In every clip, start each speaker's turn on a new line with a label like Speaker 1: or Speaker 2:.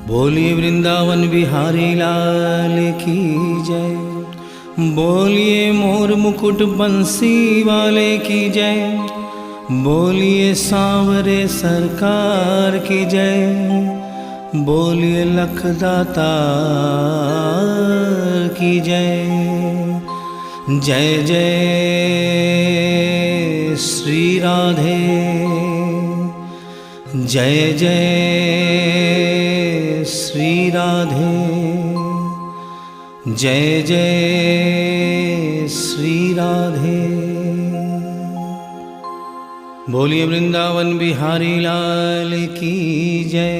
Speaker 1: बोलिए वृंदावन बिहारी लाल की जय। बोलिए मोर मुकुट बंसी वाले की जय। बोलिए सांवरे सरकार की जय। बोलिए लखदातार की जय। जय जय श्री राधे। जय जय श्री राधे। जय जय श्री राधे। बोलिए वृंदावन बिहारी लाल की जय।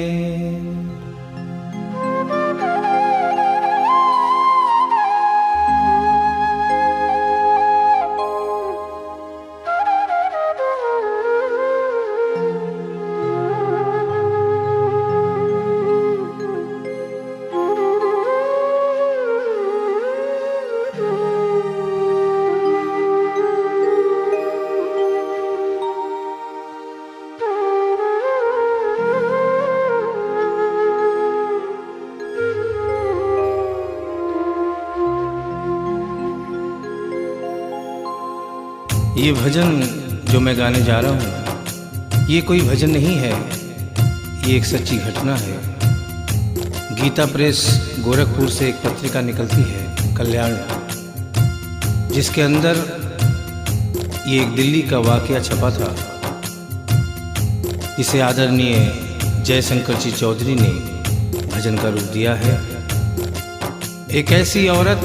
Speaker 1: ये भजन जो मैं गाने जा रहा हूँ, ये कोई भजन नहीं है, ये एक सच्ची घटना है। गीता प्रेस गोरखपुर से एक पत्रिका निकलती है, कल्याण, जिसके अंदर ये एक दिल्ली का वाकया छपा था। इसे आदरणीय जयशंकर जी चौधरी ने भजन का रूप दिया है। एक ऐसी औरत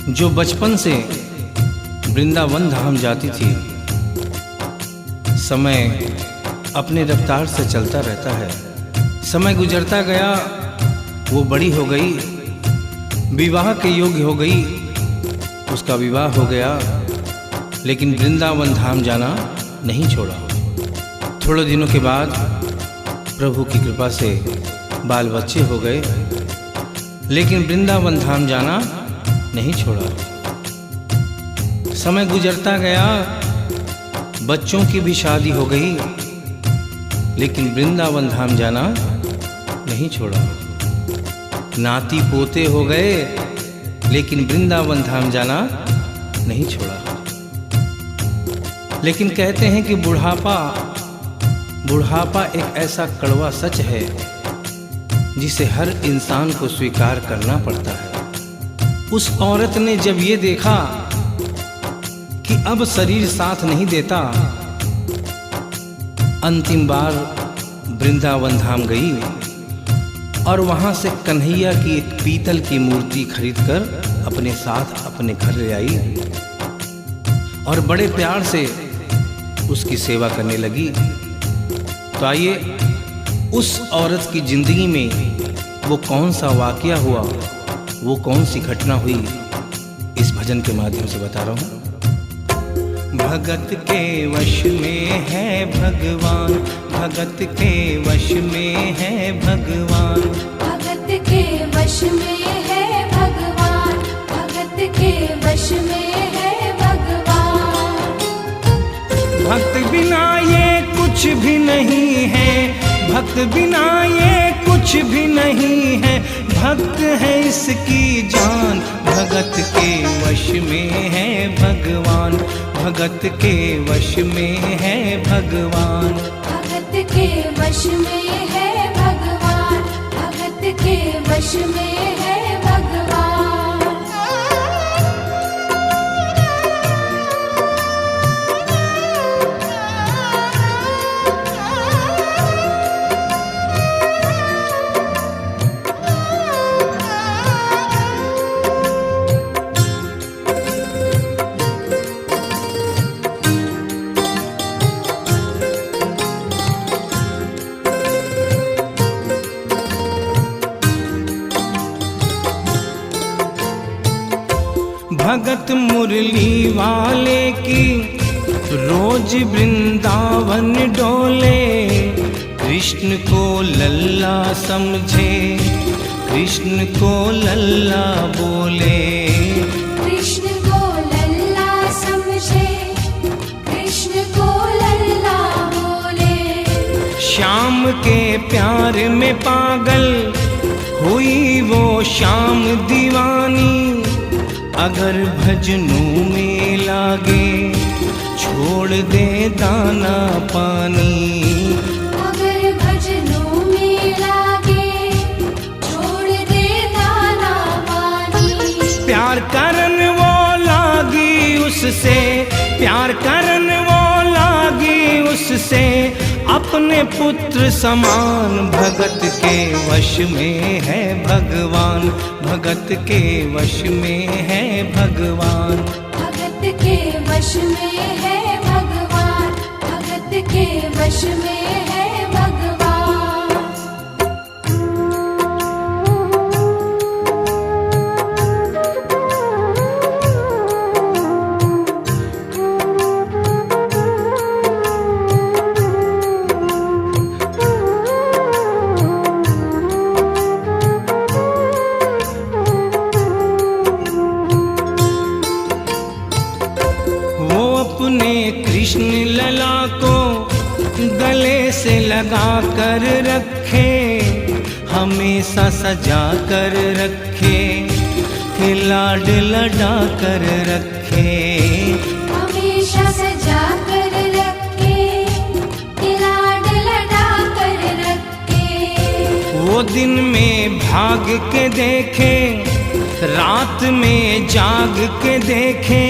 Speaker 1: जो बचपन से वृंदावन धाम जाती थी। समय अपने रफ्तार से चलता रहता है। समय गुजरता गया, वो बड़ी हो गई, विवाह के योग्य हो गई, उसका विवाह हो गया, लेकिन वृंदावन धाम जाना नहीं छोड़ा। थोड़े दिनों के बाद प्रभु की कृपा से बाल बच्चे हो गए, लेकिन वृंदावन धाम जाना नहीं छोड़ा। समय गुजरता गया, बच्चों की भी शादी हो गई, लेकिन वृंदावन धाम जाना नहीं छोड़ा। नाती पोते हो गए, लेकिन वृंदावन धाम जाना नहीं छोड़ा। लेकिन कहते हैं कि बुढ़ापा एक ऐसा कड़वा सच है जिसे हर इंसान को स्वीकार करना पड़ता है। उस औरत ने जब ये देखा कि अब शरीर साथ नहीं देता, अंतिम बार वृंदावन धाम गई और वहां से कन्हैया की एक पीतल की मूर्ति खरीदकर अपने साथ अपने घर ले आई और बड़े प्यार से उसकी सेवा करने लगी। तो आइए उस औरत की जिंदगी में वो कौन सा वाकया हुआ, वो कौन सी घटना हुई, इस भजन के माध्यम से बता रहा हूं। भगत के वश में है भगवान, भगत के वश में है भगवान,
Speaker 2: भगत के वश में है भगवान, भगत के वश में है भगवान।
Speaker 1: भक्त बिना ये कुछ भी नहीं है, भक्त बिना ये कुछ भी नहीं है, भक्त है इसकी जान। भगत के वश में है भगवान, भगत के वश में है भगवान,
Speaker 2: भगत के वश में है भगवान, भगत के वश में है भगवान।
Speaker 1: भगत मुरली वाले की रोज वृंदावन डोले, कृष्ण को लल्ला समझे, कृष्ण को लल्ला बोले,
Speaker 2: कृष्ण को लल्ला समझे, कृष्ण को लल्ला बोले।
Speaker 1: श्याम के प्यार में पागल हुई वो श्याम दीवानी। अगर भजनों में लागे छोड़ दे दाना पानी।
Speaker 2: अगर भजनों में लागे छोड़ दे दाना पानी।
Speaker 1: प्यार करन वो लागी उससे, प्यार करन वो लागी उससे, अपने पुत्र समान। भगत के वश में है भगवान, भगत के वश में है भगवान।
Speaker 2: भगत के वश में है भगवान, भगत के वश में है भगवान।
Speaker 1: अपने कृष्ण लला को गले से लगा कर रखे, हमेशा सजा कर रखे, कि लाड लड़ा कर रखे।
Speaker 2: हमेशा सजा कर रखे, कि लाड लड़ा कर रखे।
Speaker 1: वो दिन में भाग के देखे, रात में जाग के देखे,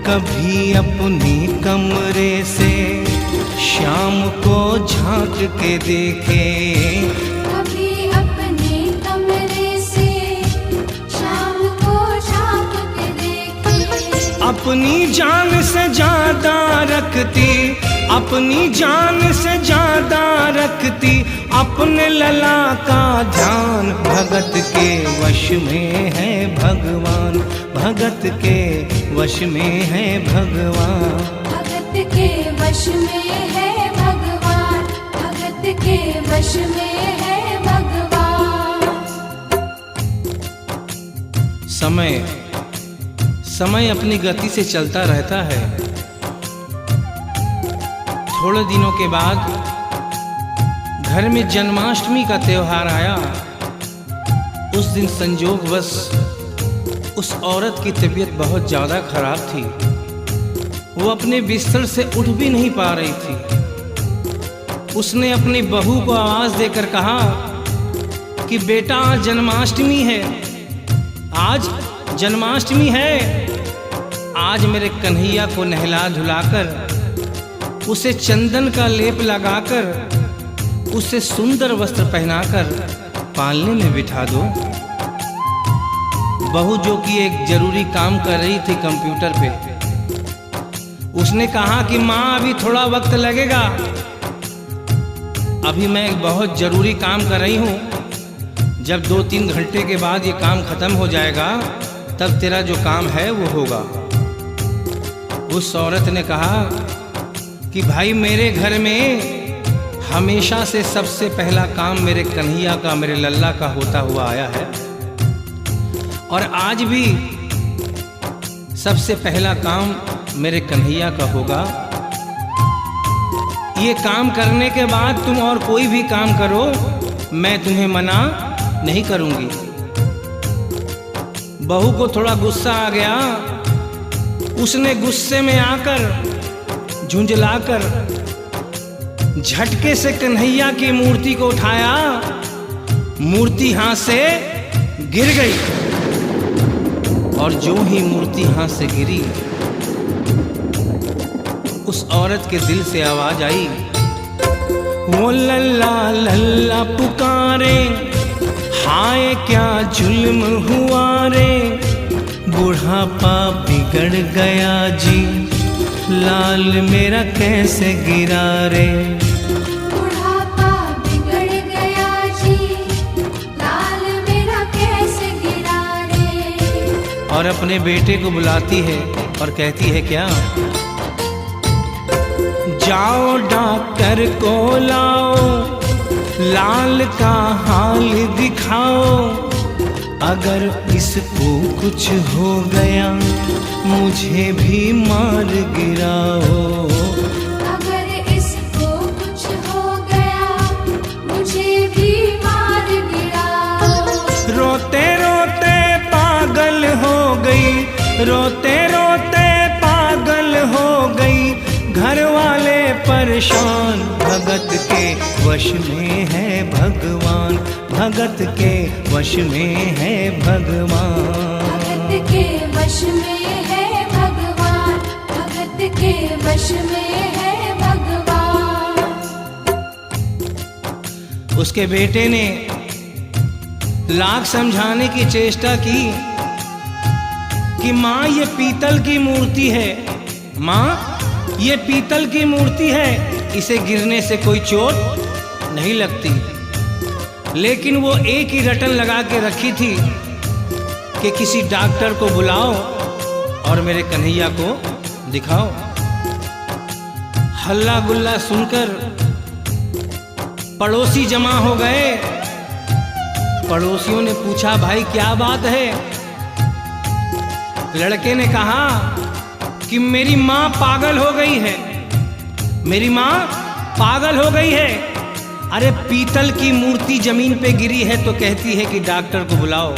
Speaker 1: कभी अपनी कमरे से शाम को झांक के देखे।
Speaker 2: कभी अपने कमरे से शाम को झांक के देखे।
Speaker 1: अपनी जान से ज्यादा रखती, अपनी जान से ज्यादा रखती, अपने लला का ध्यान। भगत के वश में है भगवान, भगत के वश में है भगवान।
Speaker 2: भगत के वश में है भगवान, भगत के वश में है भगवान।
Speaker 1: समय समय अपनी गति से चलता रहता है। थोड़े दिनों के बाद घर में जन्माष्टमी का त्योहार आया। उस दिन संजोगवश उस औरत की तबीयत बहुत ज़्यादा खराब थी। वो अपने बिस्तर से उठ भी नहीं पा रही थी। उसने अपनी बहू को आवाज़ देकर कहा कि बेटा आज जन्माष्टमी है, आज जन्माष्टमी है। आज मेरे कन्हैया को नहला धुलाकर, उसे चंदन का लेप लगाकर, उसे सुंदर वस्त्र पहनाकर पालने में बिठा दो। बहू जो कि एक जरूरी काम कर रही थी कंप्यूटर पे, उसने कहा कि माँ अभी थोड़ा वक्त लगेगा, अभी मैं एक बहुत जरूरी काम कर रही हूँ। जब 2-3 घंटे के बाद ये काम खत्म हो जाएगा तब तेरा जो काम है वो होगा। उस औरत ने कहा कि भाई मेरे घर में हमेशा से सबसे पहला काम मेरे कन्हैया का, मेरे लल्ला का होता हुआ आया है, और आज भी सबसे पहला काम मेरे कन्हैया का होगा। ये काम करने के बाद तुम और कोई भी काम करो, मैं तुम्हें मना नहीं करूंगी। बहू को थोड़ा गुस्सा आ गया। उसने गुस्से में आकर, झुंझलाकर झटके से कन्हैया की मूर्ति को उठाया। मूर्ति हाथ से गिर गई, और जो ही मूर्ति हाथ से गिरी, उस औरत के दिल से आवाज आई, वो लल्ला लल्ला पुकारे, हाय क्या जुल्म हुआ रे, बुढ़ापा बिगड़ गया जी, लाल मेरा कैसे गिरा रे।
Speaker 2: बुढ़ापा बिगड़ गया जी, लाल मेरा कैसे गिरा रे।
Speaker 1: और अपने बेटे को बुलाती है और कहती है क्या, जाओ डॉक्टर को लाओ, लाल का हाल दिखाओ, अगर इसको कुछ हो गया मुझे भी मार गिराओ।
Speaker 2: अगर इसको कुछ हो गया
Speaker 1: रोते रोते पागल हो गई, घर वाले परेशान। भगत के वश में है भगवान, भगत के वश में है भगवान।
Speaker 2: भगत के वश में है भगवान, भगत के वश में है भगवान।
Speaker 1: उसके बेटे ने लाख समझाने की चेष्टा की कि माँ ये पीतल की मूर्ति है, माँ ये पीतल की मूर्ति है, इसे गिरने से कोई चोट नहीं लगती। लेकिन वो एक ही रटन लगा के रखी थी कि किसी डॉक्टर को बुलाओ और मेरे कन्हैया को दिखाओ। हल्ला गुल्ला सुनकर पड़ोसी जमा हो गए। पड़ोसियों ने पूछा, भाई क्या बात है? लड़के ने कहा कि मेरी माँ पागल हो गई है, मेरी माँ पागल हो गई है। अरे पीतल की मूर्ति जमीन पे गिरी है तो कहती है कि डॉक्टर को बुलाओ।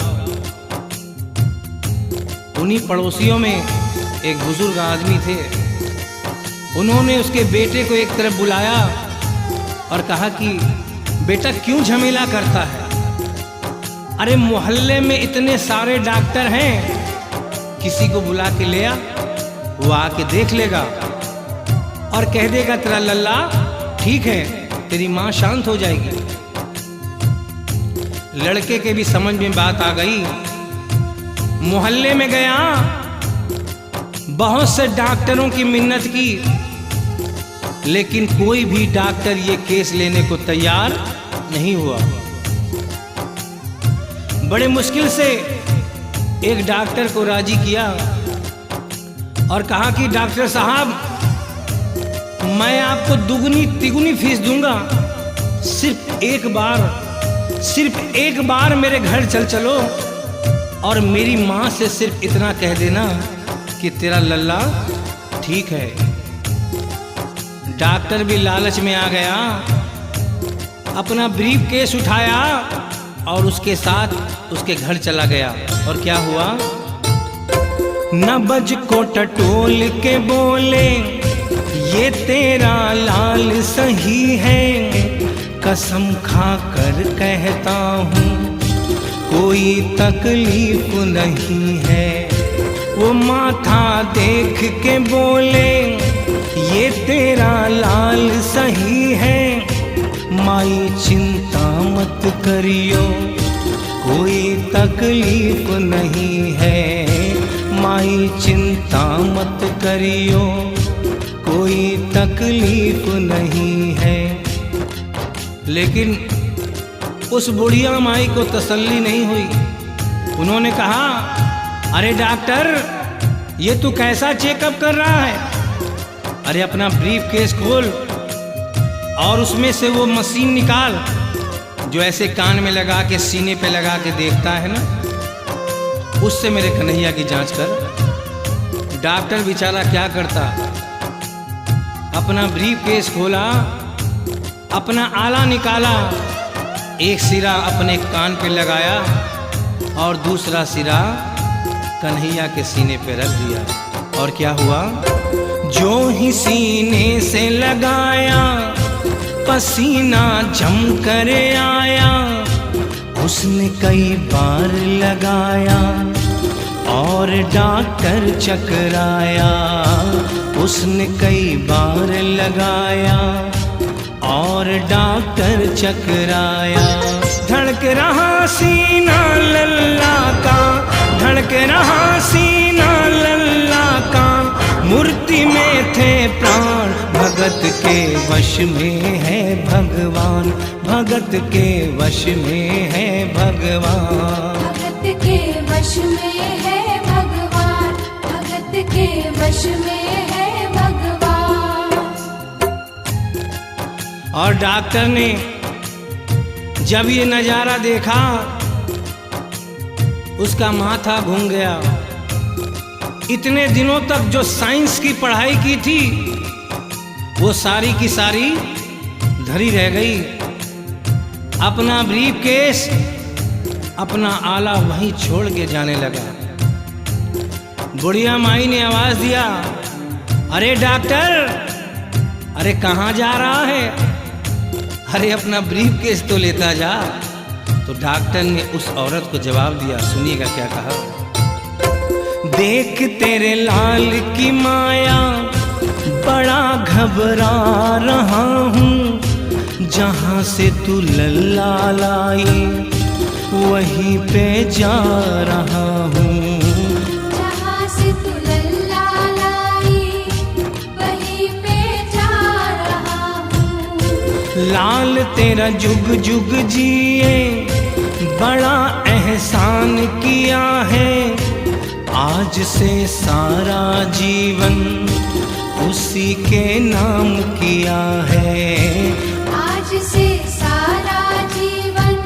Speaker 1: उन्हीं पड़ोसियों में एक बुजुर्ग आदमी थे। उन्होंने उसके बेटे को एक तरफ बुलाया और कहा कि बेटा क्यों झमेला करता है? अरे मोहल्ले में इतने सारे डॉक्टर हैं, किसी को बुला के ले आ, वो आके देख लेगा और कह देगा तेरा लल्ला ठीक है, तेरी माँ शांत हो जाएगी। लड़के के भी समझ में बात आ गई। मोहल्ले में गया, बहुत से डॉक्टरों की मिन्नत की, लेकिन कोई भी डॉक्टर ये केस लेने को तैयार नहीं हुआ। बड़े मुश्किल से एक डॉक्टर को राजी किया और कहा कि डॉक्टर साहब मैं आपको दुगनी तिगुनी फीस दूंगा, सिर्फ एक बार मेरे घर चलो और मेरी माँ से सिर्फ इतना कह देना कि तेरा लल्ला ठीक है। डॉक्टर भी लालच में आ गया, अपना ब्रीफ केस उठाया और उसके साथ उसके घर चला गया। और क्या हुआ? नबज को टटोल के बोले, ये तेरा लाल सही है, कसम खा कर कहता हूँ कोई तकलीफ नहीं है। वो माथा देख के बोले, ये तेरा लाल सही है, माई चिंता मत करियो कोई तकलीफ नहीं है, माई चिंता मत करियो कोई तकलीफ नहीं है। लेकिन उस बुढ़िया माई को तसल्ली नहीं हुई। उन्होंने कहा, अरे डॉक्टर ये तू कैसा चेकअप कर रहा है? अरे अपना ब्रीफ केस खोल और उसमें से वो मशीन निकाल जो ऐसे कान में लगा के सीने पे लगा के देखता है ना, उससे मेरे कन्हैया की जांच कर। डॉक्टर बेचारा क्या करता, अपना ब्रीफ केस खोला, अपना आला निकाला, एक सिरा अपने कान पे लगाया और दूसरा सिरा कन्हैया के सीने पे रख दिया। और क्या हुआ? जो ही सीने से लगाया पसीना जम कर आया, उसने कई बार लगाया और डॉक्टर चकराया, उसने कई बार लगाया और डॉक्टर चकराया। धड़क रहा सीना लल्ला का, धड़क रहा सीना लल्ला का, मूर्ति में थे प्राण, भगत के वश में है भगवान, भगत के वश में है भगवान।
Speaker 2: भगत के वश में है भगवान, भगत के वश में है भगवान।
Speaker 1: और डॉक्टर ने जब ये नजारा देखा, उसका माथा घूम गया। इतने दिनों तक जो साइंस की पढ़ाई की थी वो सारी की सारी धरी रह गई। अपना ब्रीफ केस, अपना आला वहीं छोड़ के जाने लगा। बुढ़िया माई ने आवाज दिया, अरे डॉक्टर, अरे कहाँ जा रहा है? अरे अपना ब्रीफ केस तो लेता जा। तो डॉक्टर ने उस औरत को जवाब दिया, सुनिएगा क्या कहा। देख तेरे लाल की माया बड़ा घबरा रहा हूँ, जहाँ से तू लल्ला लाई वहीं पे जा रहा हूँ।
Speaker 2: जहाँ से तू लल्ला लाई वहीं पे जा रहा हूँ।
Speaker 1: लाल तेरा जुग जुग जिए बड़ा एहसान किया है, आज से सारा जीवन उसी के नाम किया है।
Speaker 2: आज से सारा जीवन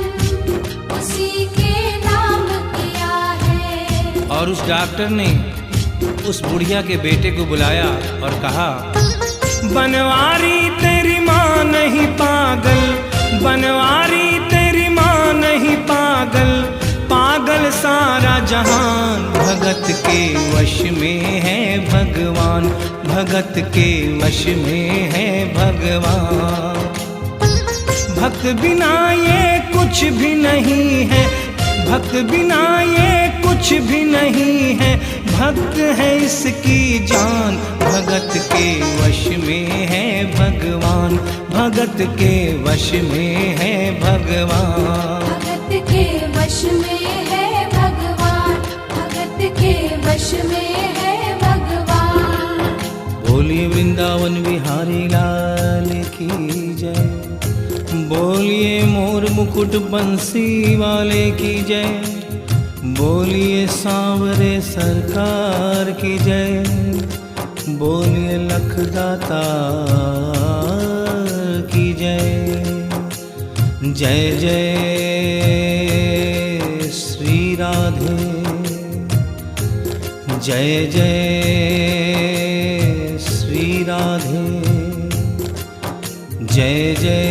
Speaker 2: उसी के नाम किया है।
Speaker 1: और उस डॉक्टर ने उस बुढ़िया के बेटे को बुलाया और कहा, बनवारी तेरी माँ नहीं पागल, बनवारी तेरी माँ नहीं पागल, पागल सारा जहान, भगत के वश में है भगवान, भगत के वश में है भगवान। भक्त बिना ये कुछ भी नहीं है, भक्त बिना ये कुछ भी नहीं है, भक्त है इसकी जान, भगत के वश में है भगवान, भगत के वश में है भगवान।
Speaker 2: भगत के वश में है भगवान, भगत के वश में है भगवान।
Speaker 1: बोलिए वृंदावन बिहारी लाल की जय, बोलिए मोर मुकुट बंसी वाले की जय, बोलिए सांवरे सरकार की जय, बोलिए लखदाता की जय। जय जय श्री राधे, जय जय श्री राधे, जय जय